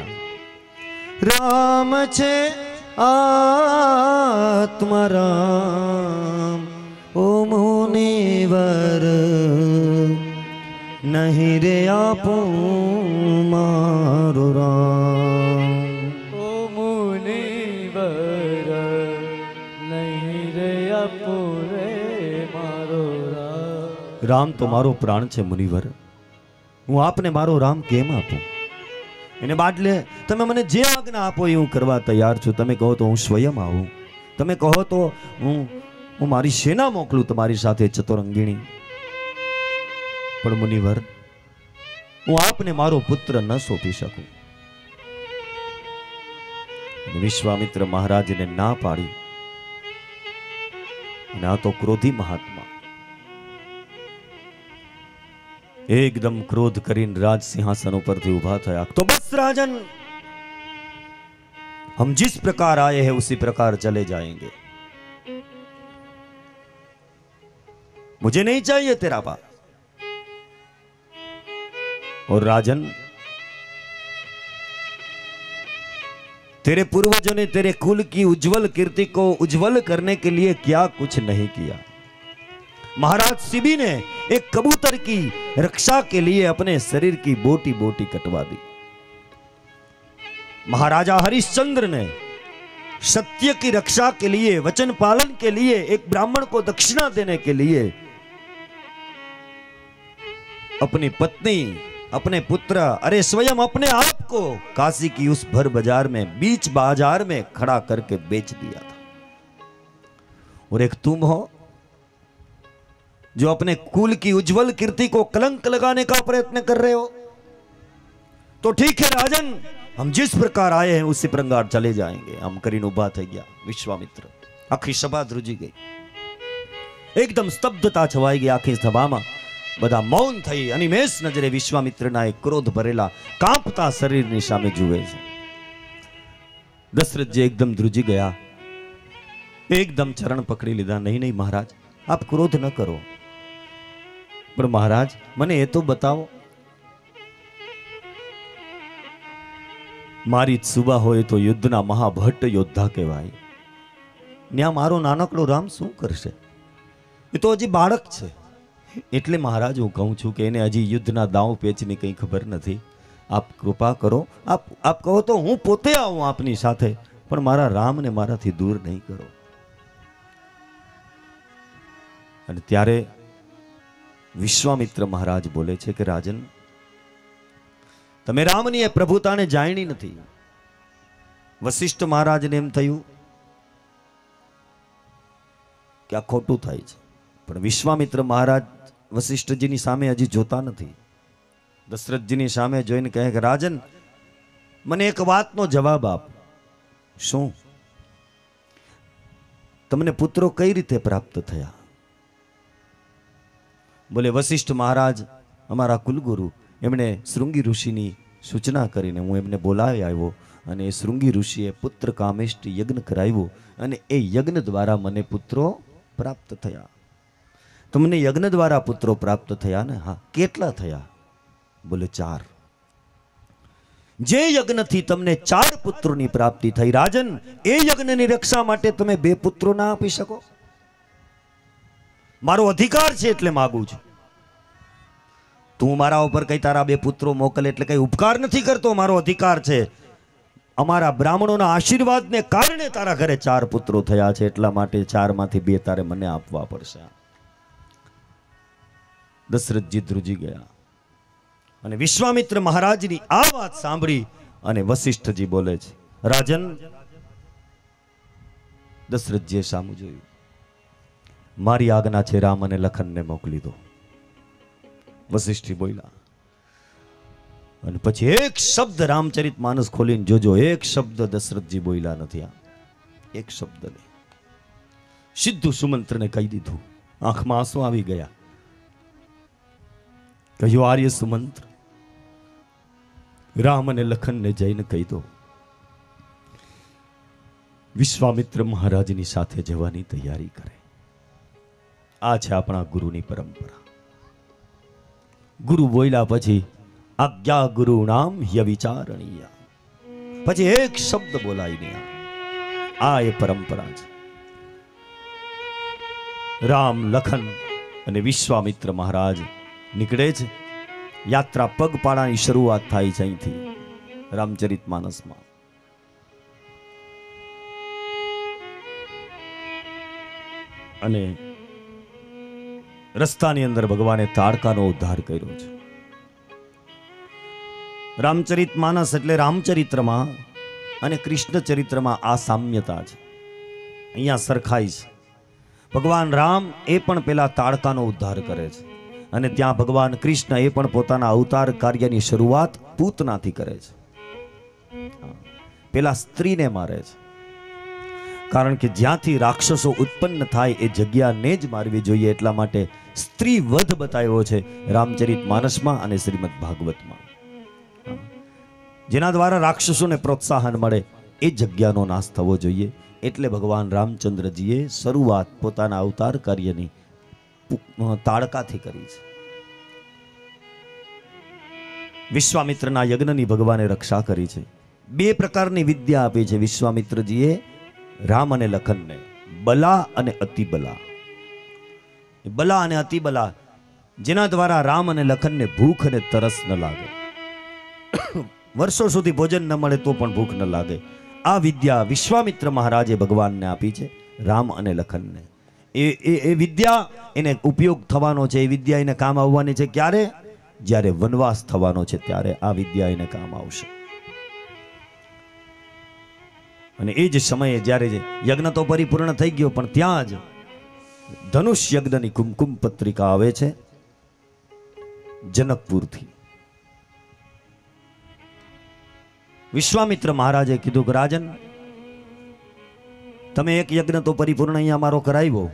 રામ છે આત્મારામ, ઓ મુનિવર, નહીં રે આપું મારો રામ. ઓ મુનિવર, નહીં રે આપું રે મારો રામ. રામ તો મારો પ્રાણ છે મુનિવર, હું આપને મારો રામ કેમ આપું? એને બાદલે તમે મને જે આજ્ઞા આપો એ હું કરવા તૈયાર છું. તમે કહો તો હું સ્વયં આવું, તમે કહો તો હું મારી સેના મોકલું તમારી સાથે ચતુરંગીણી, પણ મુનિવર, હું આપને મારો પુત્ર ન સોંપી શકું. વિશ્વામિત્ર મહારાજને ના પાડી, અને આ તો ક્રોધી મહાત્મા एकदम क्रोध करीन राज सिंहासन पर थी उभा थया. तो बस राजन, हम जिस प्रकार आए हैं उसी प्रकार चले जाएंगे. मुझे नहीं चाहिए तेरा बाप। और राजन, तेरे पूर्वजों ने तेरे कुल की उज्जवल कीर्ति को उज्जवल करने के लिए क्या कुछ नहीं किया। महाराज शिबी ने एक कबूतर की रक्षा के लिए अपने शरीर की बोटी बोटी कटवा दी। महाराजा हरिश्चंद्र ने सत्य की रक्षा के लिए, वचन पालन के लिए, एक ब्राह्मण को दक्षिणा देने के लिए अपनी पत्नी, अपने पुत्र, अरे स्वयं अपने आप को काशी की उस भर बाजार में, बीच बाजार में खड़ा करके बेच दिया था। और एक तुम हो जो अपने कुल की उज्जवल कीर्ति को कलंक लगाने का प्रयत्न कर रहे हो। तो ठीक है राजन, हम जिस प्रकार आए हैं उसी प्रकार चले जाएंगे। हम करीने उभा થઈ ગયા। વિશ્વામિત્ર, આખી સભા ધ્રુજી ગઈ, એકદમ સ્તબ્ધતા છવાઈ ગઈ આખી સભામાં। બધા મૌન થઈ અનિમેષ નજરે વિશ્વામિત્રના એક ક્રોધ ભરેલા કાંપતા શરીરની સામે જુએ છે। દશરથજી એકદમ ધ્રુજી ગયા, એકદમ ચરણ પકડી લીધા। નહીં નહીં મહારાજ, આપ ક્રોધ ન કરો, પણ મહારાજ મને એ તો બતાવો, મારી સુબા હોય તો યુદ્ધના મહાભટ્ટ યોદ્ધા કહેવાય, ન્યા મારો નાનકડો રામ શું કરશે? એ તો હજી બાળક છે। એટલે મહારાજ હું કહું છું કે એને હજી યુદ્ધના દાવ પેચની કંઈ ખબર નથી। આપ કૃપા કરો, આપ કહો તો હું પોતે આવું આપની સાથે, પણ મારા રામને મારાથી દૂર નહીં કરો। અને ત્યારે વિશ્વામિત્ર મહારાજ બોલે છે કે રાજન, તમે રામની એ પ્રભુતાને જાણી નથી। વશિષ્ઠ મહારાજને એમ થયું કે આ ખોટું થાય છે, પણ વિશ્વામિત્ર મહારાજ વશિષ્ઠજીની સામે હજી જોતા નથી। દશરથજીની સામે જોઈને કહે કે રાજન, મને એક વાતનો જવાબ આપ। શું? તમને પુત્રો કઈ રીતે પ્રાપ્ત થયા? બોલે વશિષ્ઠ મહારાજ અમારા કુલગુરુ, એમણે શૃંગી ઋષિની સૂચના કરીને હું એમને બોલાવી આવ્યો, અને એ શૃંગી ઋષિએ પુત્ર કામેષ્ટિ યજ્ઞ કરાવ્યો, અને એ યજ્ઞ દ્વારા મને પુત્રો પ્રાપ્ત થયા। તમને યજ્ઞ દ્વારા પુત્રો પ્રાપ્ત થયા ને? હા। કેટલા થયા? બોલે 4। જે યજ્ઞથી તમને 4 પુત્રોની પ્રાપ્તિ થઈ, રાજન, એ યજ્ઞની રક્ષા માટે તમે 2 પુત્રો ના આપી શકો? મારો અધિકાર છે એટલે માગું છું। તું મારા ઉપર કઈ તારા 2 પુત્રો મોકલ એટલે કઈ ઉપકાર નથી કરતો, મારો અધિકાર છે। અમારા બ્રાહ્મણોના આશીર્વાદને કારણે તારા ઘરે 4 પુત્રો થયા છે, એટલા માટે 4 માંથી 2 તારે મને આપવા પડશે। દશરથજી ધ્રુજી ગયા, અને વિશ્વામિત્ર મહારાજની આ વાત સાંભળી અને વશિષ્ઠજી બોલે છે, રાજન, દશરથજીએ સામું જોયું, મારી આજ્ઞા છે રામ અને લખનને મોકલી દો। વશિષ્ઠી બોલ્યા, અને પછી એક શબ્દ રામચરિત માનસ ખોલીને જોજો, એક શબ્દ દશરથજી બોલ્યા નથી। એક શબ્દ નહીં, સીધું સુમંત્રને કહી દીધું। આંખમાં આંસુ આવી ગયા। કહ્યું, આર્ય સુમંત્ર, રામ અને લખનને જઈને કહી દો વિશ્વામિત્ર મહારાજની સાથે જવાની તૈયારી કરે। આ છે આપણા ગુરુની પરંપરા। ગુરુ બોલ્યા પછી આજ્ઞા ગુરુ નામ યવિચારણીય, પછી એક શબ્દ બોલાય નહીં। આ એ પરંપરા છે। રામ, લખન અને વિશ્વામિત્ર મહારાજ નીકળે છે। યાત્રા પગપાળાની શરૂઆત થાય છે અહીંથી રામચરિત માનસમાં। અને રસ્તાની અંદર ભગવાને તાડકાનો ઉદ્ધાર કર્યો છે। રામચરિત માનસ એટલે રામચરિત્રમાં અને કૃષ્ણ ચરિત્રમાં આ સામ્યતા છે, અહીંયા સરખાઈ છે। ભગવાન રામ એ પણ પેલા તાડકાનો ઉદ્ધાર કરે છે, અને ત્યાં ભગવાન કૃષ્ણ એ પણ પોતાના અવતાર કાર્યની શરૂઆત પૂતનાથી કરે છે। પેલા સ્ત્રીને મારે છે, કારણ કે જ્યાંથી રાક્ષસો ઉત્પન્ન થાય એ જગ્યાને જ મારવી જોઈએ, એટલા માટે સ્ત્રી વધ બતાવ્યો છે રામચરિત માનસમાં અને શ્રીમદ ભાગવતમાં। જેના દ્વારા રાક્ષસોને પ્રોત્સાહન મળે એ જગ્યાનો નાશ થવો જોઈએ, એટલે ભગવાન રામચંદ્રજીએ શરૂઆત પોતાના અવતાર કાર્યની તાડકાથી કરી છે. વિશ્વામિત્રના યજ્ઞની ભગવાને રક્ષા કરી છે. બે પ્રકારની વિદ્યા આપી છે વિશ્વામિત્રજીએ રામ અને લખનને, બલા અને અતિબલા. બલા અને અતિબલા જેના દ્વારા રામ અને લખનને ભૂખ અને તરસ ન લાગે, વર્ષો સુધી ભોજન ન મળે તો પણ ભૂખ ન લાગે. આ વિદ્યા વિશ્વામિત્ર મહારાજે ભગવાનને આપી છે રામ અને લખનને. એ વિદ્યા એને ઉપયોગ થવાનો છે, એ વિદ્યા એને કામ આવવાની છે. ક્યારે? જ્યારે વનવાસ થવાનો છે ત્યારે આ વિદ્યા એને કામ આવશે. અને એ જ સમયે જ્યારે યજ્ઞ તો પરિપૂર્ણ થઈ ગયો, પણ ત્યાં જ ધનુષ યજ્ઞની કુમકુમ પત્રિકા આવે છે જનકપુરથી. વિશ્વામિત્ર મહારાજે કીધું કે રાજન, તમે એક યજ્ઞ તો પરિપૂર્ણ અહીંયા મારો કરાવ્યો,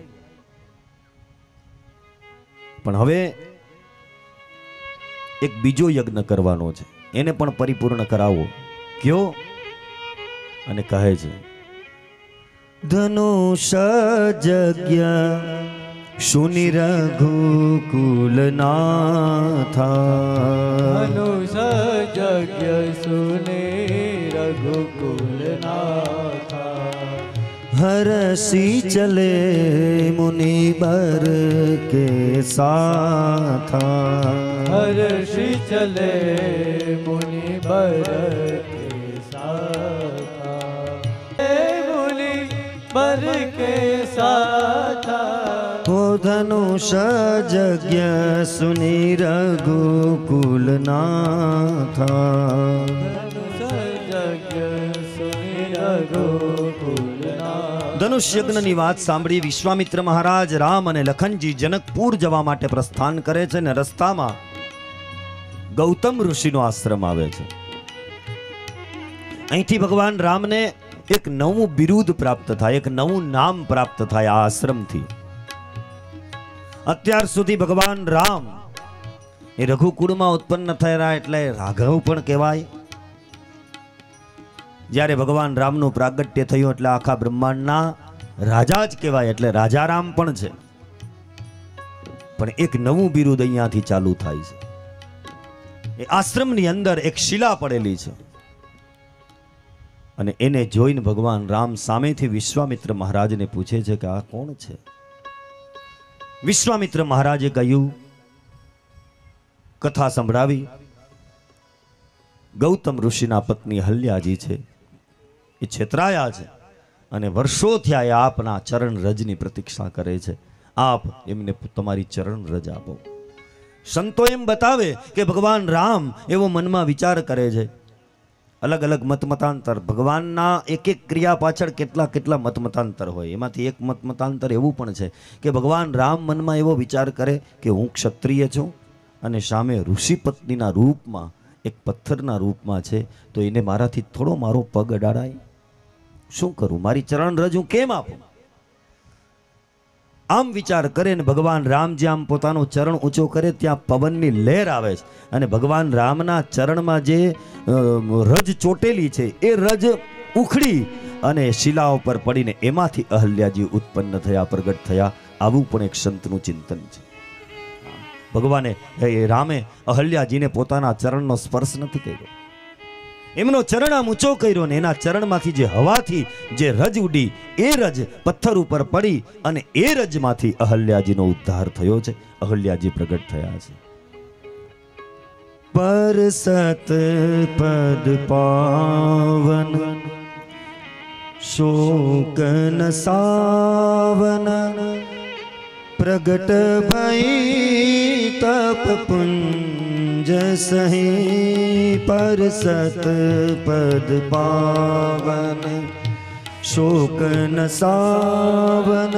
પણ હવે એક બીજો યજ્ઞ કરવાનો છે, એને પણ પરિપૂર્ણ કરાવો. કયો? અને કહે છે ધનુષ યજ્ઞ શુનિ રઘુકુલનાથા, ધનુષ યજ્ઞ શુનિ રઘુકુલનાથા, હરસી ચલે મુનિબર કે સાથા, હર્ષિ ચલે મુનિબર કે સાથા, મુનિ બર કે સાથા. ઓ ધનુષ યજ્ઞ સુનિ રઘુકુલનાથા, ધનુષ યજ્ઞની વાત સાંભળી વિશ્વામિત્ર મહારાજ રામ અને લખનજી જનકપુર જવા માટે પ્રસ્થાન કરે છે, અને રસ્તામાં ગૌતમ ઋષિનો આશ્રમ આવે છે. અહીંથી ભગવાન રામને એક નવું બિરુદ પ્રાપ્ત થાય, એક નવું નામ પ્રાપ્ત થાય આ આશ્રમથી. અત્યાર સુધી ભગવાન રામ એ રઘુકુળમાં ઉત્પન્ન થયેલા એટલે રાઘવ પણ કહેવાય. જ્યારે ભગવાન રામનું પ્રાગટ્ય થયું એટલે આખા બ્રહ્માંડના રાજા જ કહેવાય, એટલે રાજારામ પણ છે. પણ એક નવું બિરુદ અહીંયાથી ચાલુ થાય છે. એ આશ્રમની અંદર એક શિલા પડેલી છે, અને એને જોઈને ભગવાન રામ સામેથી વિશ્વામિત્ર મહારાજને પૂછે છે કે આ કોણ છે? વિશ્વામિત્ર મહારાજે કહ્યું, કથા સંભળાવી, ગૌતમ ઋષિના પત્ની હલ્યાજી છે, એ છેતરાયા છે, અને વર્ષો થયા એ આપના ચરણ રજની પ્રતીક્ષા કરે છે. આપ એમને તમારી ચરણ રજ આપો. સંતો એમ બતાવે કે ભગવાન રામ એવો મનમાં વિચાર કરે છે. અલગ અલગ મતમતાંતર, ભગવાનના એક એક ક્રિયા પાછળ કેટલા કેટલા મતમતાંતર હોય. એમાંથી એક મતમતાંતર એવું પણ છે કે ભગવાન રામ મનમાં એવો વિચાર કરે કે હું ક્ષત્રિય છું અને સામે ઋષિ પત્નીના રૂપમાં એક પથ્થરના રૂપમાં છે, તો એને મારાથી થોડો મારો પગ અડાડાય, શું કરું? મારી ચરણ રજ હું કેમ આપું? આમ વિચાર કરે ને ભગવાન રામ જ્યાં પોતાનો ચરણ ઊંચો કરે ત્યાં પવનની લહેર આવે છે, અને ભગવાન રામના ચરણમાં જે રજ ચોટેલી છે એ રજ ઉખડી અને શિલા ઉપર પડીને એમાંથી અહલ્યાજી ઉત્પન્ન થયા, પ્રગટ થયા. આવું પણ એક સંતનું ચિંતન છે. ભગવાને રામે અહલ્યાજીને પોતાના ચરણનો સ્પર્શ નથી કર્યો, એમનો ચરણ આમ ઊંચો કર્યો, ને એના ચરણમાંથી જે હવાથી જે રજ ઉડી એ રજ પથ્થર ઉપર પડી, અને એ રજમાંથી અહલ્યાજીનો ઉદ્ધાર થયો છે. અહલ્યાજી પ્રગટ થયા છે. પર સત પદ પાવન શોક ન સાવન, પ્રગટ ભઈ તપ પુંજ સહી. પર સત પદ પાવન શોક ન સાવન,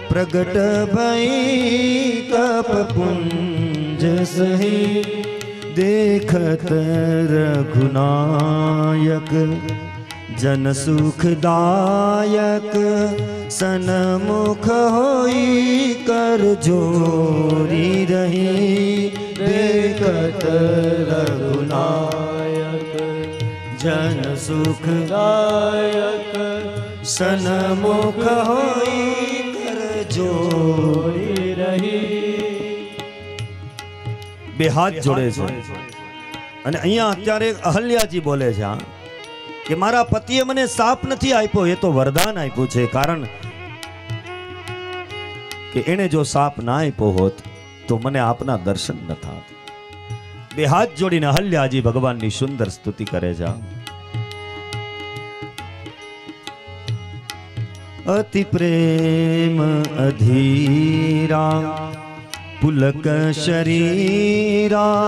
પ્રગટ ભઈ તપ પુંજ સહી. देखत रघुनायक जन सुखदायक, सनमुख होई कर जोरी रही. देखत रघुनायक जन सुखदायक, सनमुख होई कर जोरी रही. બે હાથ જોડે છે અને અહીંયા અત્યારે અહલ્યાજી બોલે છે કે મારા પતિએ મને શાપ નથી આપ્યો, એ તો વરદાન આપ્યું છે, કારણ કે એને જો શાપ ના આપ્યો હોત તો મને આપના દર્શન ન થાત. બે હાથ જોડીને અહલ્યાજી ભગવાનની સુંદર સ્તુતિ કરે છે. અતિ પ્રેમ અધીરા પુલક શરીરા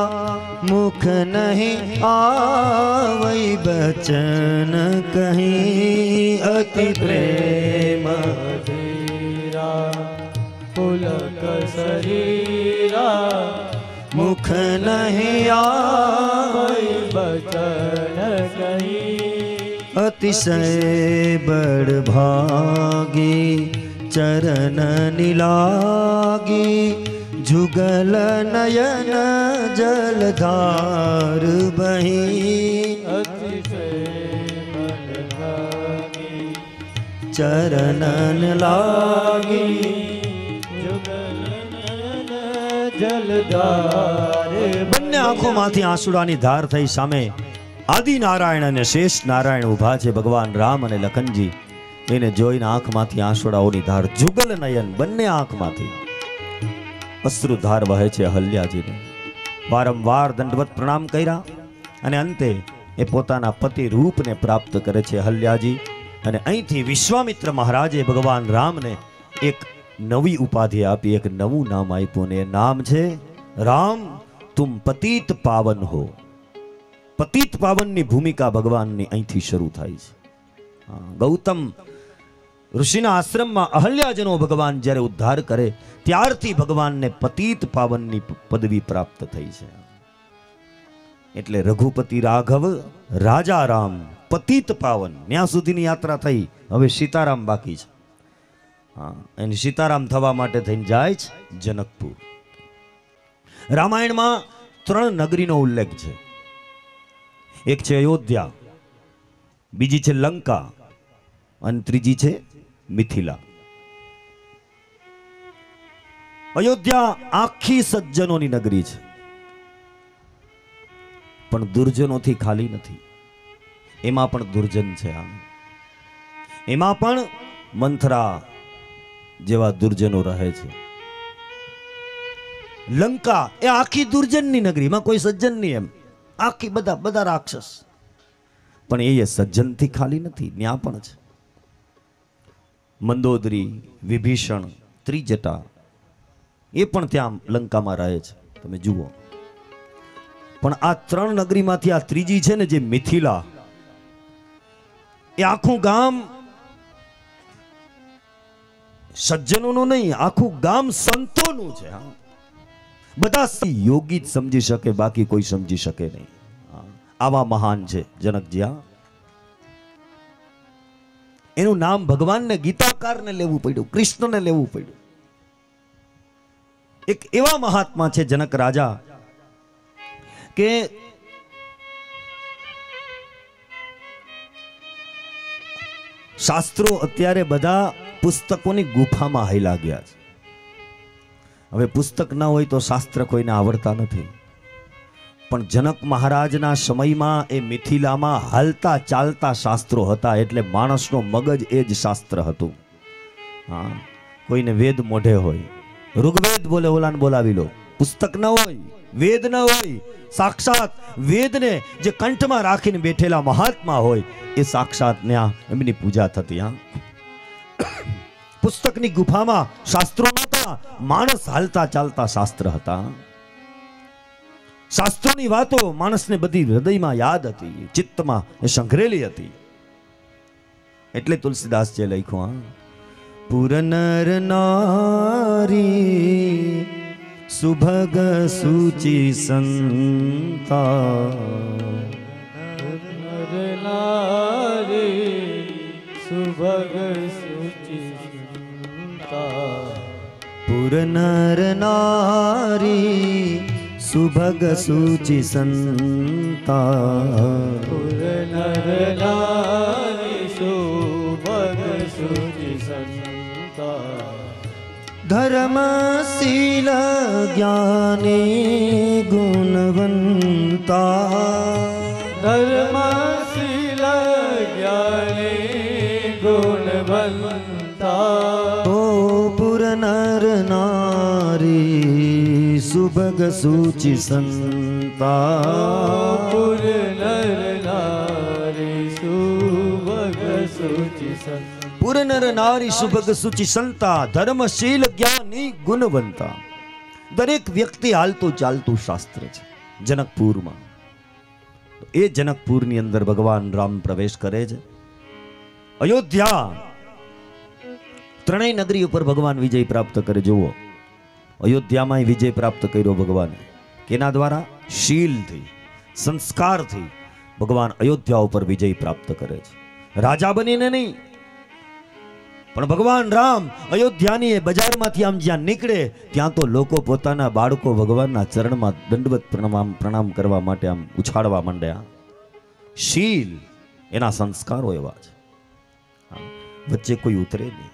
મુખ નહીં આવઈ બચન કહી. અતિ પ્રેમ અધીરા પુલક શરીરા મુખ નહીં આવઈ બચન કહી. અતિશય બળ ભાગી ચરણ નિલાગી જુગલ નયન જલધાર બહી. અતિશય બળ ભાગી ચરણ લાગી જલધાર. બંને આંખોમાંથી આંસુડાની ધાર થઈ. સામે આદિ નારાયણ અને શેષ નારાયણ ઉભા છે. ભગવાન રામ અને લખનજી એને જોઈને આંખમાંથી આંસુડાઓની ધાર, જુગલ નયન, બંને આંખમાંથી અશ્રુધાર વહે છે. અહલ્યાજીને વારંવાર દંડવત પ્રણામ કર્યા અને અંતે એ પોતાના પતિ રૂપને પ્રાપ્ત કરે છે અહલ્યાજી. અને અહીંથી વિશ્વામિત્ર મહારાજે ભગવાન રામને એક નવી ઉપાધિ આપી, એક નવું નામ આપ્યું અને એ નામ છે રામ તુમ પતિત પાવન હો. પતિત પાવનની ભૂમિકા ભગવાનની અહીંથી શરૂ થાય છે. ગૌતમ ઋષિના આશ્રમમાં અહલ્યાજીનો ભગવાન જ્યારે ઉદ્ધાર કરે ત્યારથી ભગવાનને પતિત પાવનની પદવી પ્રાપ્ત થઈ છે. એટલે રઘુપતિ રાઘવ રાજા રામ પતિત પાવન, ત્યાં સુધીની યાત્રા થઈ. હવે સીતારામ બાકી છે. અને સીતારામ થવા માટે થઈને જાય છે જનકપુર. રામાયણમાં 3 નગરીનો ઉલ્લેખ છે. એક છે અયોધ્યા, બીજી છે લંકા અને ત્રીજી છે મિથિલા. અયોધ્યા આખી સજ્જનોની નગરી છે, પણ દુર્જનોથી ખાલી નથી. એમાં પણ દુર્જન છે. એમાં પણ મંથરા જેવા દુર્જનો રહે છે. લંકા એ આખી દુર્જનની નગરી, એમાં કોઈ સજ્જન નહીં. એમ આખી બધા રાક્ષસ, પણ એ સજ્જનથી ખાલી નથી. ત્યાં પણ છે મંદોદરી, વિભીષણ, ત્રિજટા, એ પણ ત્યાં લંકામાં રહે છે. તમે જુઓ. પણ આ 3 નગરીમાંથી આ ત્રીજી છે ને, જે મિથિલા, એ આખું ગામ સજ્જનોનું નહીં, આખું ગામ સંતોનું છે. બધા યોગી જ સમજી શકે, બાકી કોઈ સમજી શકે નહીં. આવા મહાન છે જનકજી. એનું નામ ભગવાનને ગીતાકારને લેવું પડ્યું, કૃષ્ણને લેવું પડ્યું. એક એવા મહાત્મા છે જનક રાજા કે શાસ્ત્રો અત્યારે બધા પુસ્તકોની ગુફામાં હાઈલા ગયા છે. હવે પુસ્તક ના હોય તો શાસ્ત્ર કોઈને આવડતા નથી. પણ જનક મહારાજના સમયમાં એ મિથિલામાં હાલતા ચાલતા શાસ્ત્રો હતા. એટલે માણસનો મગજ એ જ શાસ્ત્ર હતું. કોઈને વેદ મોઢે હોય, ઋગ્વેદ બોલે ઓલાને બોલાવી લો. પુસ્તક ન હોય, વેદ ન હોય, સાક્ષાત વેદને જે કંઠમાં રાખીને બેઠેલા મહાત્મા હોય, એ સાક્ષાત ત્યાં એમની પૂજા થતી. પુસ્તકની ગુફામાં શાસ્ત્રો નહોતા, માણસ હાલતા ચાલતા શાસ્ત્ર હતા. શાસ્ત્રોની વાતો માણસને બધી હૃદયમાં યાદ હતી, ચિત્તમાં એ સંઘરેલી હતી. એટલે તુલસીદાસજીએ લખ્યું, પુર નર નારી સુભગ સુચિ સંતા. નર નારી સુભગ સુચિ સંતા. પુર નર નારી સુભગ સુચિ સંતા. પુર નર નારી સુભગ સુચિ સંતા. ધર્મ शील ज्ञानी गुणवंता धर्मशील ज्ञानी गुणवंता तो पुर नर नारी सुभग सूचि संता पुर नर नारी सुभग सूचि संता पुर नर नारी सुभग सूचि संता धर्मशील ज्ञानी गुणवंता दरेक व्यक्ति हालતું ચાલતું શાસ્ત્ર છે જનકપુરમાં એ જનકપુરની અંદર ભગવાન રામ પ્રવેશ કરે છે અયોધ્યા ત્રણેય નગરી ઉપર ભગવાન વિજય પ્રાપ્ત કરે જુઓ અયોધ્યામાં વિજય પ્રાપ્ત કર્યો ભગવાને કેના દ્વારા શીલથી સંસ્કારથી ભગવાન અયોધ્યા ઉપર વિજય પ્રાપ્ત કરે છે રાજા બનીને નહીં પણ ભગવાન રામ અયોધ્યાની એ બજારમાંથી આમ જ્યાં નીકળે ત્યાં તો લોકો પોતાના બાળકો ભગવાનના ચરણમાં દંડવત પ્રણામ કરવા માટે આમ ઉછાળવા માંડ્યા શીલ એના સંસ્કારો એવા છે વચ્ચે કોઈ ઉતરે નહીં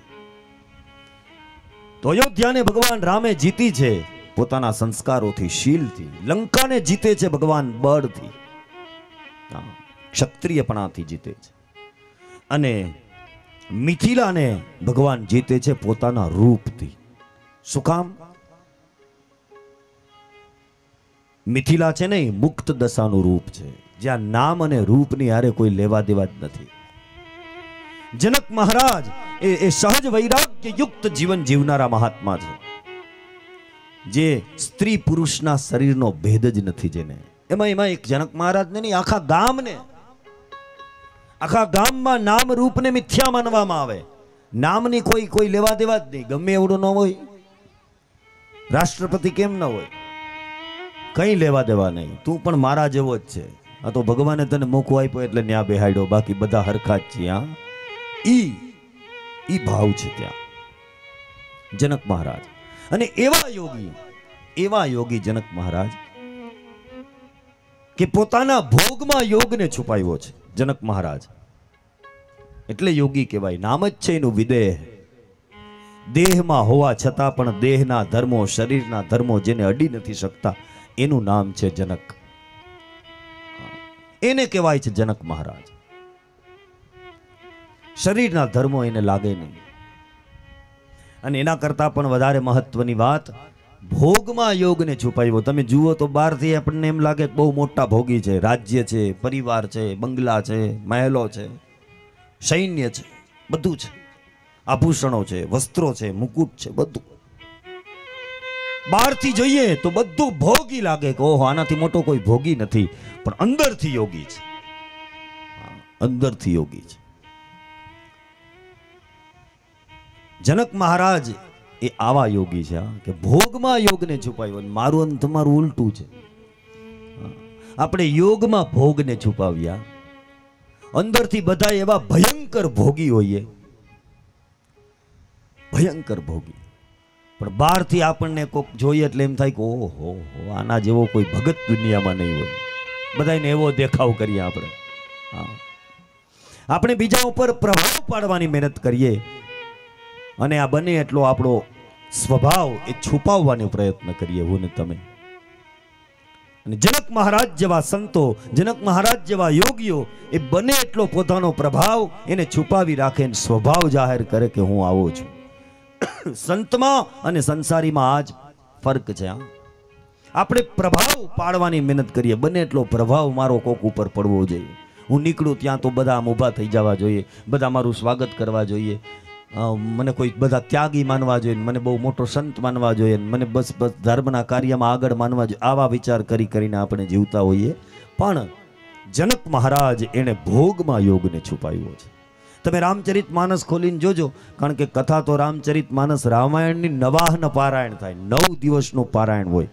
તો અયોધ્યાને ભગવાન રામે જીતી છે પોતાના સંસ્કારોથી શીલથી લંકાને જીતે છે ભગવાન બળથી ક્ષત્રિયપણાથી જીતે છે અને મિથિલાને ભગવાન જીતે છે પોતાના રૂપથી શું કામ મિથિલા છે ને મુક્ત દશાનું રૂપ છે જ્યાં નામ અને રૂપની હારે કોઈ લેવા દેવા જ નથી જનક મહારાજ એ સહજ વૈરાગ્ય યુક્ત જીવન જીવનારા મહાત્મા છે જે સ્ત્રી પુરુષના શરીરનો ભેદ જ નથી જેને એમાં એક જનક મહારાજને નહીં આખા ગામમાં નામ રૂપને મિથ્યા માનવામાં આવે નામની કોઈ લેવા દેવા જ નહીં ગમે એવડું ન હોય રાષ્ટ્રપતિ કેમ ન હોય કઈ લેવા દેવા નહીં તું પણ મારા જેવો જ છે આ તો ભગવાને તને મોકો આપ્યો એટલે ન્યા બેહાડ્યો બાકી બધા હરખા જ છે ઈ ભાવ છે ત્યાં જનક મહારાજ અને એવા યોગી જનક મહારાજ કે પોતાના ભોગમાં યોગને છુપાવ્યો છે જનક મહારાજ એટલે યોગી કહેવાય નામ જ છે એનું વિદેહ દેહમાં હોવા છતાં પણ દેહના ધર્મો શરીરના ધર્મો જેને અડી નથી શકતા એનું નામ છે જનક એને કહેવાય છે જનક મહારાજ શરીરના ધર્મો એને લાગે નહીં અને એના કરતા પણ વધારે મહત્વની વાત ભોગમાં યોગને છુપાવ્યો તમે જુઓ તો બહારથી આપણને એમ લાગે બહુ મોટા ભોગી છે રાજ્ય છે પરિવાર છે બંગલા છે મહેલો છે સૈન્ય છે બધું છે આભૂષણો છે વસ્ત્રો છે મુકુટ છે બધું બહારથી જોઈએ તો બધું ભોગી લાગે કે ઓહો આનાથી મોટો કોઈ ભોગી નથી પણ અંદરથી યોગી છે અંદરથી યોગી છે જનક મહારાજ એ આવા યોગી છે કે ભોગમાં યોગને છુપાવ્યો મારું અને તમારું ઉલટું છે આપણે યોગમાં ભોગને છુપાવ્યા અંદરથી બધા એવા ભયંકર ભોગી હોઈએ ભયંકર ભોગી પણ બહારથી આપણને કોક જોઈએ એટલે એમ થાય કે ઓહો આના જેવો કોઈ ભગત દુનિયામાં નહીં હોય બધાને એવો દેખાવ કરીએ આપણે બીજા ઉપર પ્રભાવ પાડવાની મહેનત કરીએ અને આ બને એટલો આપણો સ્વભાવ એ છુપાવવાનો પ્રયત્ન કરીએ હું ને તમે અને જનક મહારાજ જેવા સંતો જનક મહારાજ જેવા યોગીઓ એ બને એટલો પોતાનો પ્રભાવ એને છુપાવી રાખે સ્વભાવ જાહેર કરે કે હું આવો છું સંતમાં અને સંસારીમાં આ જ ફરક છે આપણે પ્રભાવ પાડવાની મહેનત કરીએ બને એટલો પ્રભાવ મારો કોક ઉપર પડવો જોઈએ હું નીકળું ત્યાં તો બધા આમ ઊભા થઈ જવા જોઈએ બધા મારું સ્વાગત કરવા જોઈએ મને કોઈ બધા ત્યાગી માનવા જોઈએ મને બહુ મોટો સંત માનવા જોઈએ મને બસ ધર્મના કાર્યમાં આગળ માનવા જોઈએ આવા વિચાર કરીને આપણે જીવતા હોઈએ પણ જનક મહારાજ એને ભોગમાં યોગને છુપાવ્યો છે તમે રામચરિત માનસ ખોલીને જોજો કારણ કે કથા તો રામચરિત માનસ રામાયણની નવાહન પારાયણ થાય 9 દિવસનું પારાયણ હોય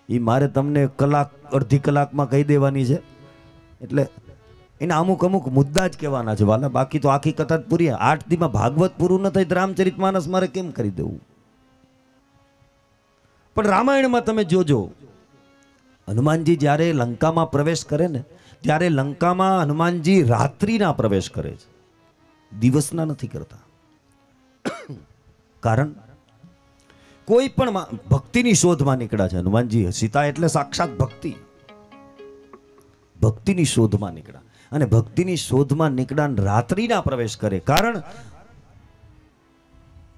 એ મારે તમને અડધી કલાકમાં કહી દેવાની છે એટલે એના અમુક મુદ્દા જ કહેવાના છે વાલા બાકી તો આખી કથા પૂરી 8 દીમાં ભાગવત પૂરું ન થાય તો રામચરિત માનસ મારે કેમ કરી દેવું પણ રામાયણમાં તમે જોજો હનુમાનજી જ્યારે લંકામાં પ્રવેશ કરે ને ત્યારે લંકામાં હનુમાનજી રાત્રિના પ્રવેશ કરે છે દિવસના નથી કરતા કારણ કોઈ પણ ભક્તિની શોધમાં નીકળ્યા છે હનુમાનજી. સીતા એટલે સાક્ષાત ભક્તિ, ભક્તિની શોધમાં નીકળ્યા. અને ભક્તિની શોધમાં નીકળ્યા રાત્રિના પ્રવેશ કરે. કારણ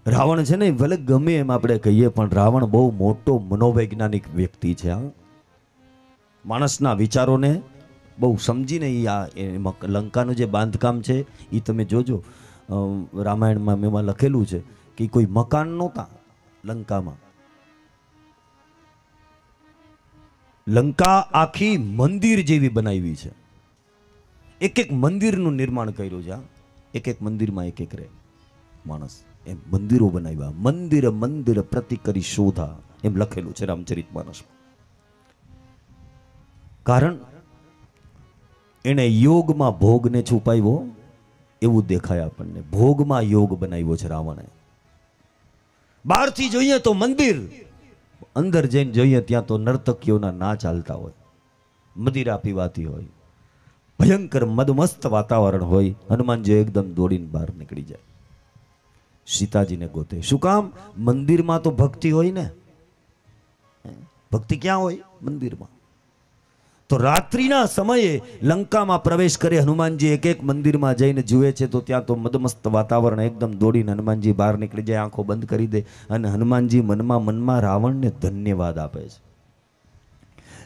રાવણ છે ને, ભલે ગમે એમ આપણે કહીએ પણ રાવણ બહુ મોટો મનોવૈજ્ઞાનિક વ્યક્તિ છે. હા, માણસના વિચારોને બહુ સમજીને લંકાનું જે બાંધકામ છે એ તમે જોજો. રામાયણમાં એમાં લખેલું છે કે કોઈ મકાન નહોતા લંકામાં. લંકા આખી મંદિર જેવી બનાવી છે. એક એક મંદિરનું નિર્માણ કર્યું છે. એક એક મંદિરમાં એક એક રહે માણસ, એમ મંદિરો બનાવ્યા. મંદિર મંદિર પ્રતિ કરી શોધા એમ લખેલું છે રામચરિતમાનસમાં. કારણ એને યોગમાં ભોગને છુપાવ્યો એવું દેખાય આપણને. ભોગમાં યોગ બનાવ્યો છે રાવણે. બહારથી જોઈએ તો મંદિર, અંદર જઈને જોઈએ ત્યાં તો નર્તકીઓના નાચ ચાલતા હોય, મદિરા પીવાતી હોય, ભયંકર મદમસ્ત વાતાવરણ હોય. હનુમાનજી એકદમ દોડીને બહાર નીકળી જાય, સીતાજીને ગોતે. શું કામ? મંદિરમાં તો ભક્તિ હોય ને. ભક્તિ ક્યાં હોય? મંદિરમાં. તો રાત્રિના સમયે લંકામાં પ્રવેશ કરે હનુમાનજી. એક એક મંદિરમાં જઈને જુએ છે તો ત્યાં તો મદમસ્ત વાતાવરણ. એકદમ દોડીને હનુમાનજી બહાર નીકળી જાય, આંખો બંધ કરી દે. અને હનુમાનજી મનમાં રાવણને ધન્યવાદ આપે છે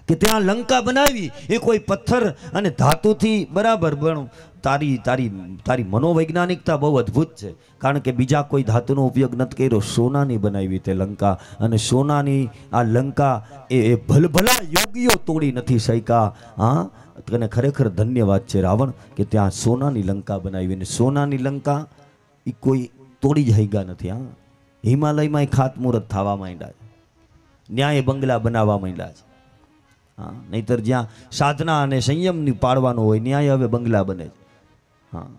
કે ત્યાં લંકા બનાવી એ કોઈ પથ્થર અને ધાતુથી બરાબર બનો. તારી મનોવૈજ્ઞાનિકતા બહુ અદ્ભુત છે. કારણ કે બીજા કોઈ ધાતુનો ઉપયોગ નથી કર્યો. સોનાની બનાવી તે લંકા. અને સોનાની આ લંકા એ ભલભલા યોગીઓ તોડી નથી શક્યા. હા, તને ખરેખર ધન્યવાદ છે રાવણ કે ત્યાં સોનાની લંકા બનાવી. અને સોનાની લંકા એ કોઈ તોડી જ હૈગા નથી. હા, હિમાલયમાં ખાતમુહૂર્ત થવા માંડ્યા છે, ન્યાય બંગલા બનાવવા માંડ્યા છે. હા, નહીતર જ્યાં સાધના અને સંયમની પાડવાનું હોય ન્યાય હવે બંગલા બને છે. હા.